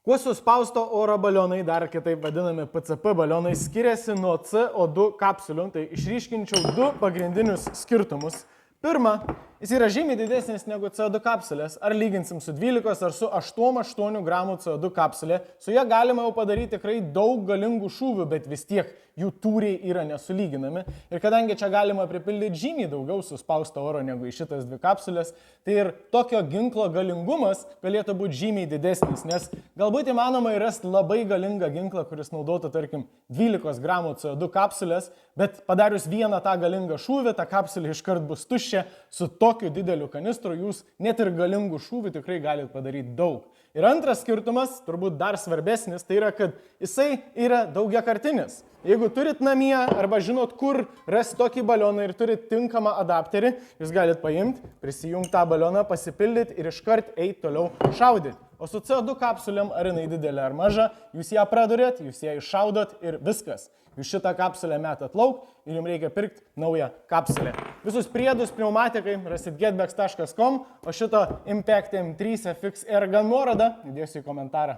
Kuo suspausto oro balionai, dar kitaip vadinami PCP balionai, skiriasi nuo CO2 kapsulių? Tai išryškinčiau du pagrindinius skirtumus. Pirma, jis yra žymiai didesnis negu CO2 kapsulės. Ar lyginsim su 12 ar su 8 gramų CO2 kapsulė, su ja galima jau padaryti tikrai daug galingų šūvių, bet vis tiek jų tūriai yra nesulyginami. Ir kadangi čia galima pripildyti žymiai daugiau suspausto oro negu į šitas dvi kapsulės, tai ir tokio ginklo galingumas galėtų būti žymiai didesnis, nes galbūt įmanoma rasti labai galingą ginklą, kuris naudotų, tarkim, 12 gramų CO2 kapsulės, bet padarius vieną tą galingą šūvį, ta kapsulė iškart bus tuščia, su tokiu dideliu kanistru jūs net ir galingų šūvių tikrai galite padaryti daug. Ir antras skirtumas, turbūt dar svarbesnis, tai yra, kad jisai yra daugiakartinis. Jeigu turit namie arba žinot, kur rasti tokį balioną ir turit tinkamą adapterį, jūs galite paimti, prisijungti tą balioną, pasipildyti ir iškart eiti toliau šaudyti. O su CO2 kapsuliam, ar jinai didelė ar maža, jūs ją pradurėt, jūs ją iššaudot ir viskas. Jūs šitą kapsulę metat lauk ir jums reikia pirkti naują kapsulę. Visus priedus pneumatikai rasit getbex.com, o šito Impact M3 FX Ergan nuorodą įdėsiu į komentarą.